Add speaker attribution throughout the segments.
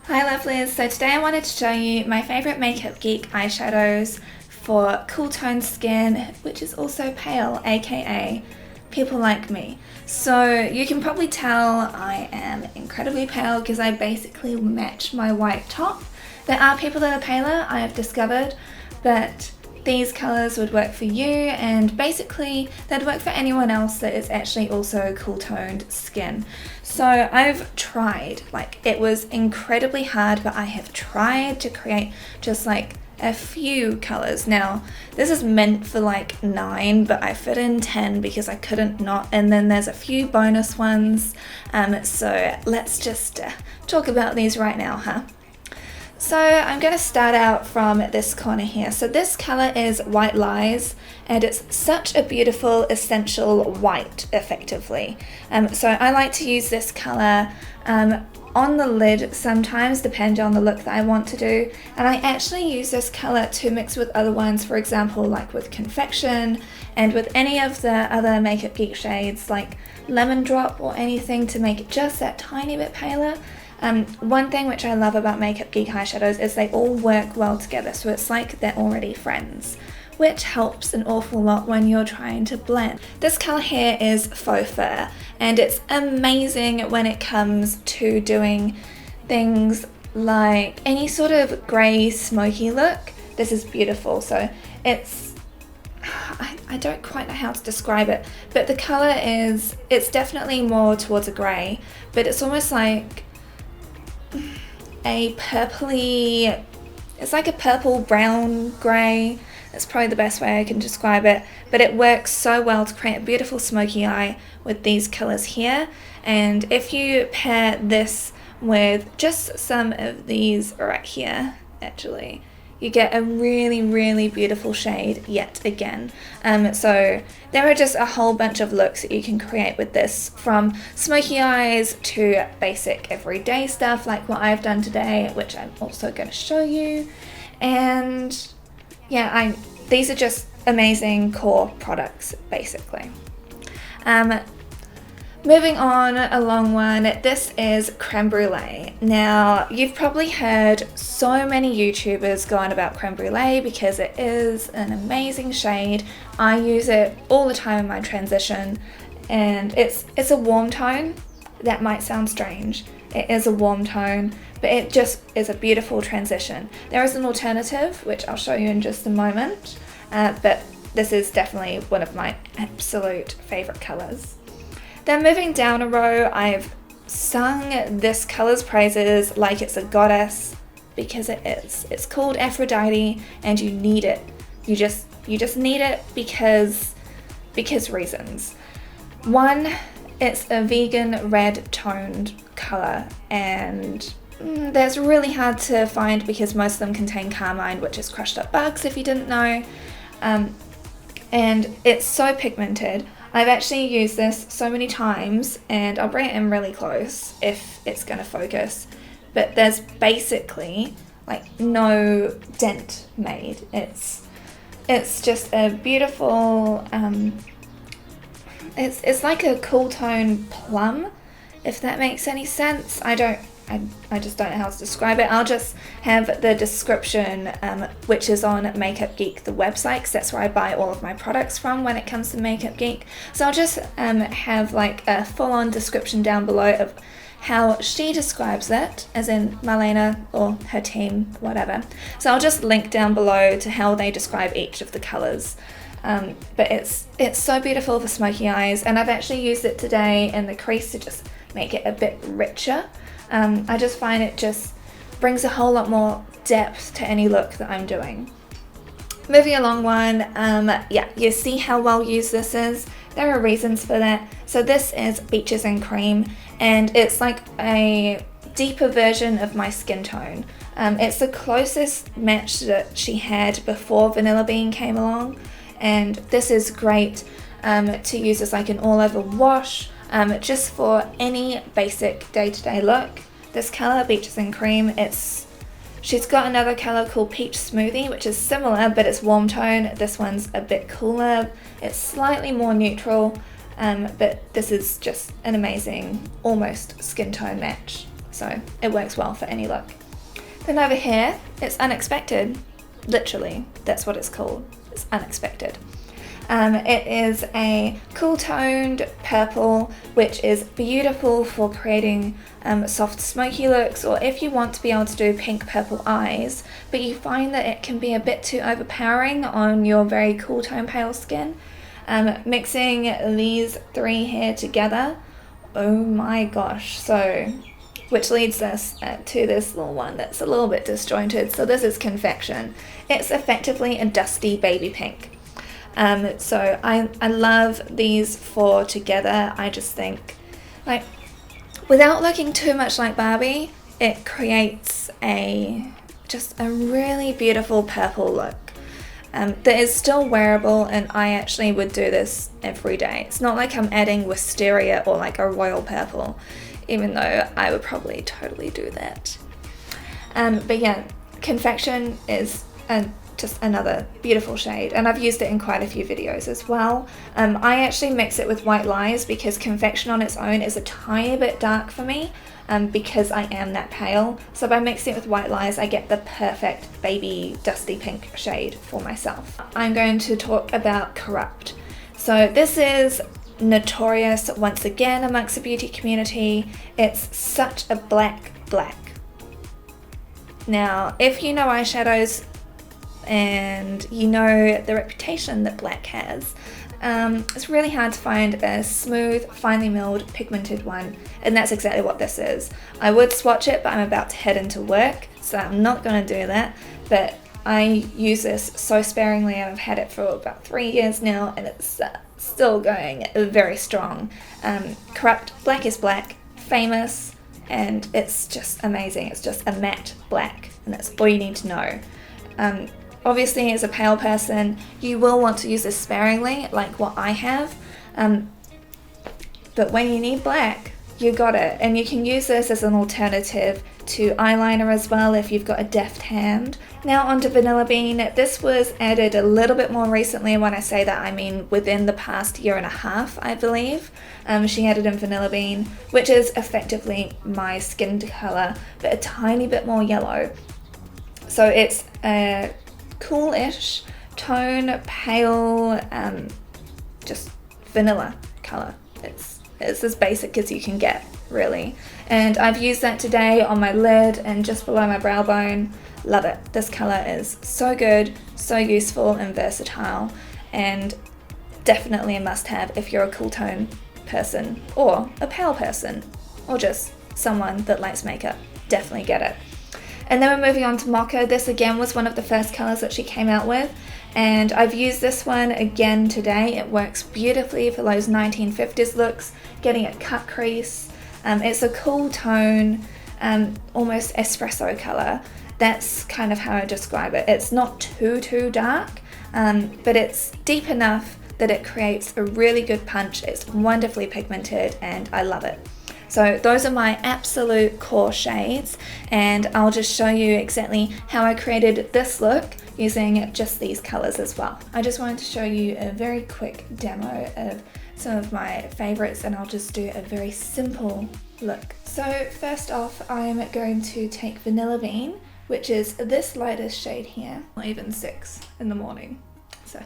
Speaker 1: Hi lovelies, so today I wanted to show you my favourite Makeup Geek eyeshadows for cool toned skin, which is also pale, aka people like me. So you can probably tell I am incredibly pale because I basically match my white top. There are people that are paler, I have discovered, but these colours would work for you, and basically they'd work for anyone else that is actually also cool toned skin. So I've tried, like it was incredibly hard, but I have tried to create just like a few colours. Now this is meant for like 9, but I fit in 10 because I couldn't not, and then there's a few bonus ones. So let's just talk about these right now, huh? So I'm going to start out from this corner here. So this colour is White Lies, and it's such a beautiful essential white effectively. So I like to use this colour on the lid sometimes, depending on the look that I want to do. And I actually use this colour to mix with other ones, for example like with Confection and with any of the other Makeup Geek shades like Lemon Drop or anything, to make it just that tiny bit paler. One thing which I love about Makeup Geek eyeshadows is they all work well together, so it's like they're already friends, which helps an awful lot when you're trying to blend. This colour here is Faux Fur, and it's amazing when it comes to doing things like any sort of grey smoky look. This is beautiful. So it's, I don't quite know how to describe it, but the colour is, it's definitely more towards a grey, but it's almost like a purpley, it's like a purple brown grey. That's probably the best way I can describe it, but it works so well to create a beautiful smoky eye with these colours here. And if you pair this with just some of these right here, actually, you get a really beautiful shade yet again. So there are just a whole bunch of looks that you can create with this, from smoky eyes to basic everyday stuff like what I've done today, which I'm also going to show you. And yeah, these are just amazing core products basically. Moving on along one, this is Creme Brulee. Now, you've probably heard so many YouTubers go on about Creme Brulee because it is an amazing shade. I use it all the time in my transition, and it's a warm tone. That might sound strange. It is a warm tone, but it just is a beautiful transition. There is an alternative, which I'll show you in just a moment, but this is definitely one of my absolute favourite colours. Then moving down a row, I've sung this colour's praises like it's a goddess, because it is. It's called Aphrodite, and you need it. You just need it because reasons. One, it's a vegan red toned colour, and that's really hard to find because most of them contain carmine, which is crushed up bugs if you didn't know. And it's so pigmented. I've actually used this so many times, and I'll bring it in really close if it's going to focus, but there's basically like no dent made. It's just a beautiful, it's like a cool tone plum, if that makes any sense. I just don't know how to describe it. I'll just have the description, which is on Makeup Geek, the website, because that's where I buy all of my products from when it comes to Makeup Geek. So I'll just have like a full-on description down below of how she describes it, as in Marlena or her team, whatever. So I'll just link down below to how they describe each of the colours. But it's so beautiful for smoky eyes, and I've actually used it today in the crease to just make it a bit richer. I just find it just brings a whole lot more depth to any look that I'm doing. Moving along one, yeah, you see how well used this is. There are reasons for that. So this is Peaches and Cream, and it's like a deeper version of my skin tone. It's the closest match that she had before Vanilla Bean came along, and this is great to use as like an all-over wash. Just for any basic day-to-day look. This colour, Peaches and Cream, she's got another colour called Peach Smoothie, which is similar, but it's warm tone. This one's a bit cooler. It's slightly more neutral, but this is just an amazing, almost skin tone match. so it works well for any look. Then over here, it's Unexpected. Literally, that's what it's called. It's Unexpected. It is a cool toned purple, which is beautiful for creating soft smoky looks, or if you want to be able to do pink purple eyes, but you find that it can be a bit too overpowering on your very cool tone pale skin. Mixing these three here together, oh my gosh, so which leads us to this little one that's a little bit disjointed. So this is Confection. It's effectively a dusty baby pink. So I love these four together. I just think, like, without looking too much like Barbie, it creates just a really beautiful purple look. That is still wearable, and I actually would do this every day. It's not like I'm adding wisteria or like a royal purple, even though I would probably totally do that. But yeah, Confection is just another beautiful shade, and I've used it in quite a few videos as well. I actually mix it with White Lies because Confection on its own is a tiny bit dark for me, because I am that pale. So by mixing it with White Lies, I get the perfect baby dusty pink shade for myself. I'm going to talk about Corrupt. So this is notorious once again amongst the beauty community. It's such a black. Now, if you know eyeshadows and you know the reputation that black has, it's really hard to find a smooth, finely milled, pigmented one, and that's exactly what this is. I would swatch it, but I'm about to head into work, so I'm not going to do that, but I use this so sparingly, and I've had it for about 3 years now, and it's still going very strong. Corrupt Black is Black, famous, and it's just amazing. It's just a matte black, and that's all you need to know. Obviously, as a pale person, you will want to use this sparingly, like what I have, but when you need black, you got it. And you can use this as an alternative to eyeliner as well if you've got a deft hand. Now onto Vanilla Bean. This was added a little bit more recently, and when I say that I mean within the past 1.5 years, I believe. She added in Vanilla Bean, which is effectively my skin colour, but a tiny bit more yellow. So it's a cool-ish tone, pale, just vanilla colour. It's as basic as you can get, really. And I've used that today on my lid and just below my brow bone. Love it. This colour is so good, so useful and versatile, and definitely a must-have if you're a cool tone person or a pale person or just someone that likes makeup. Definitely get it. And then we're moving on to Mocha. This again was one of the first colours that she came out with, and I've used this one again today. It works beautifully for those 1950s looks, getting a cut crease. It's a cool tone, almost espresso colour. That's kind of how I describe it. It's not too dark, but it's deep enough that it creates a really good punch. It's wonderfully pigmented, and I love it. So those are my absolute core shades, and I'll just show you exactly how I created this look using just these colours as well. I just wanted to show you a very quick demo of some of my favourites, and I'll just do a very simple look. So first off, I'm going to take Vanilla Bean, which is this lightest shade here, not even 6 in the morning, so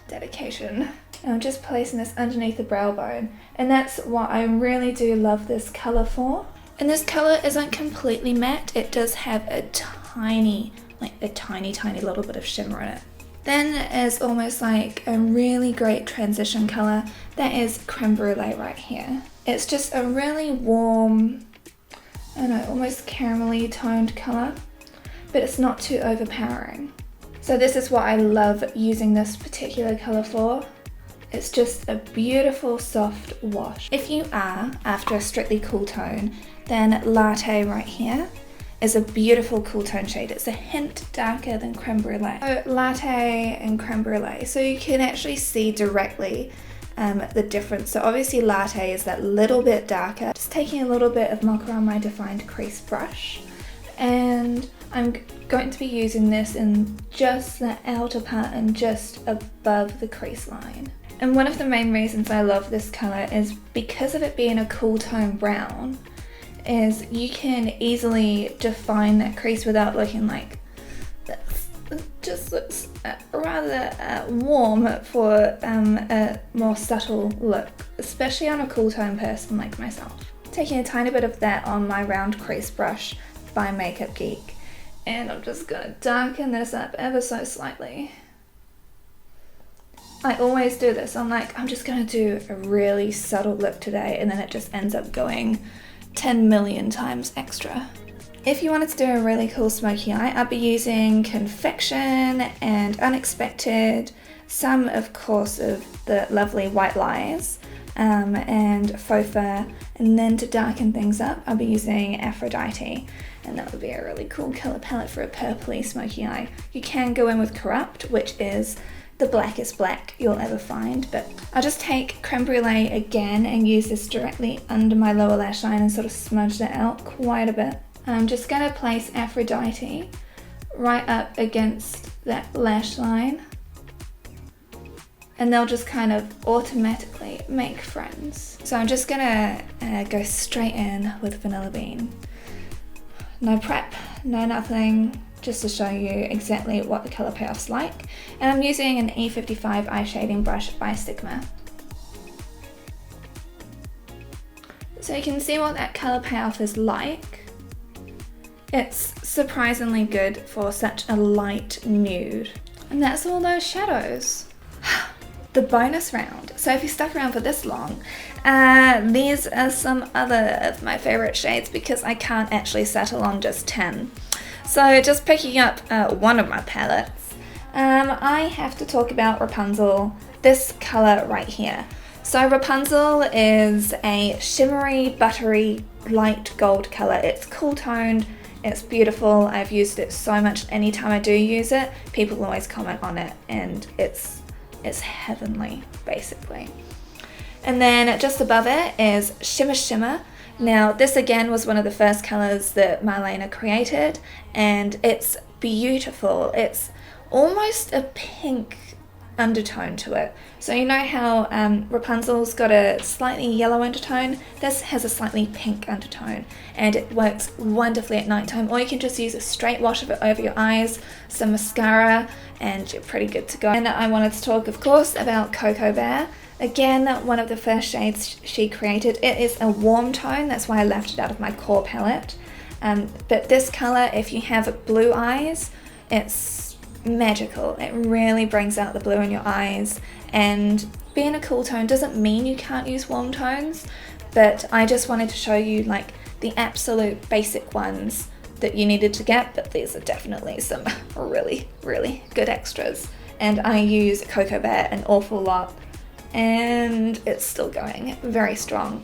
Speaker 1: dedication. And I'm just placing this underneath the brow bone, and that's what I really do love this colour for. And this colour isn't completely matte, it does have a tiny little bit of shimmer in it. Then as almost like a really great transition colour, that is Creme Brulee right here. It's just a really warm, I don't know, almost caramelly toned colour, but it's not too overpowering. So this is what I love using this particular colour for. It's just a beautiful soft wash. If you are after a strictly cool tone, then Latte right here is a beautiful cool tone shade. It's a hint darker than Creme Brulee. So Latte and Creme Brulee, so you can actually see directly the difference. So obviously Latte is that little bit darker. Just taking a little bit of Mocha on my defined crease brush, and I'm going to be using this in just the outer part and just above the crease line. And one of the main reasons I love this colour is because of it being a cool tone brown, is you can easily define that crease without looking like this. It just looks rather warm for a more subtle look, especially on a cool tone person like myself. Taking a tiny bit of that on my round crease brush by Makeup Geek, and I'm just gonna darken this up ever so slightly. I always do this. I'm just gonna do a really subtle look today, and then it just ends up going 10 million times extra. If you wanted to do a really cool smoky eye, I'd be using Confection and Unexpected, some of course of the lovely White Lies, and Faux Fur, and then to darken things up I'll be using Aphrodite, and that would be a really cool colour palette for a purpley smoky eye. You can go in with Corrupt, which is the blackest black you'll ever find, but I'll just take Creme Brulee again and use this directly under my lower lash line and sort of smudge that out quite a bit. I'm just going to place Aphrodite right up against that lash line, and they'll just kind of automatically make friends. So I'm just going to go straight in with Vanilla Bean. No prep, no nothing, just to show you exactly what the colour payoff's like. And I'm using an E55 eye shading brush by Sigma. So you can see what that colour payoff is like. It's surprisingly good for such a light nude. And that's all those shadows. The bonus round. So if you stuck around for this long, these are some other of my favourite shades because I can't actually settle on just 10. So just picking up one of my palettes, I have to talk about Rapunzel, this colour right here. So Rapunzel is a shimmery, buttery, light gold colour. It's cool toned, it's beautiful. I've used it so much. Anytime I do use it, people always comment on it, and it's heavenly, basically. And then just above it is Shimmer Shimmer. Now this again was one of the first colours that Marlena created, and it's beautiful. It's almost a pink undertone to it. So you know how Rapunzel's got a slightly yellow undertone? This has a slightly pink undertone, and it works wonderfully at nighttime, or you can just use a straight wash of it over your eyes, some mascara, and you're pretty good to go. And I wanted to talk, of course, about Coco Bear. Again, one of the first shades she created. It is a warm tone, that's why I left it out of my core palette. But this colour, if you have blue eyes, it's magical. It really brings out the blue in your eyes, and being a cool tone doesn't mean you can't use warm tones, but I just wanted to show you like the absolute basic ones that you needed to get, but these are definitely some really, really good extras. And I use Coco Bear an awful lot, and it's still going very strong.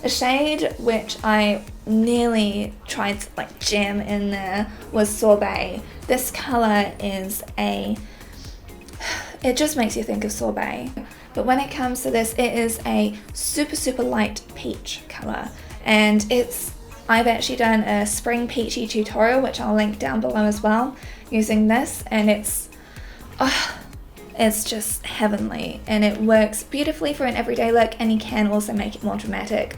Speaker 1: A shade which I nearly tried to like jam in there was Sorbet. This colour is it just makes you think of sorbet. But when it comes to this, it is a super, super light peach colour. And I've actually done a spring peachy tutorial, which I'll link down below as well, using this, and it's just heavenly, and it works beautifully for an everyday look, and you can also make it more dramatic.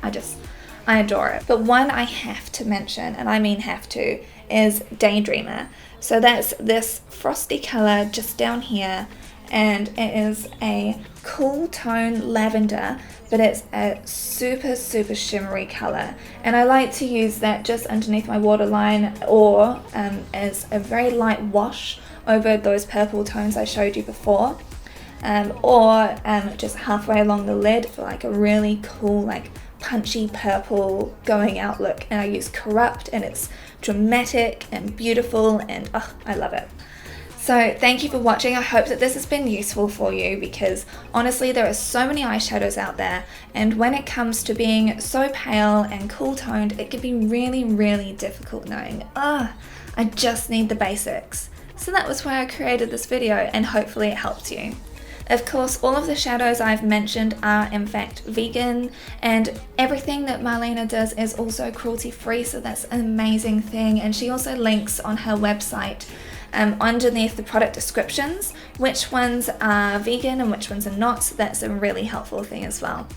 Speaker 1: I adore it. But one I have to mention, and I mean have to, is Daydreamer. So that's this frosty colour just down here, and it is a cool tone lavender, but it's a super, super shimmery colour. And I like to use that just underneath my waterline, or as a very light wash over those purple tones I showed you before, or just halfway along the lid for like a really cool, like punchy purple going out look. And I use Corrupt, and it's dramatic and beautiful, and I love it. So thank you for watching. I hope that this has been useful for you, because honestly there are so many eyeshadows out there, and when it comes to being so pale and cool toned, it can be really, really difficult knowing, I just need the basics. So that was why I created this video, and hopefully it helps you. Of course, all of the shadows I've mentioned are in fact vegan, and everything that Marlena does is also cruelty free, so that's an amazing thing. And she also links on her website underneath the product descriptions which ones are vegan and which ones are not, so that's a really helpful thing as well.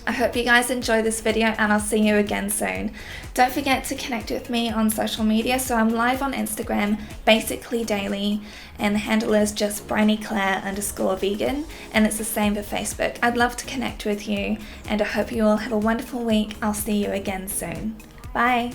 Speaker 1: I hope you guys enjoy this video and I'll see you again soon. Don't forget to connect with me on social media. So I'm live on Instagram basically daily, and the handle is just BryonyClaire_vegan, and it's the same for Facebook. I'd love to connect with you, and I hope you all have a wonderful week. I'll see you again soon. Bye.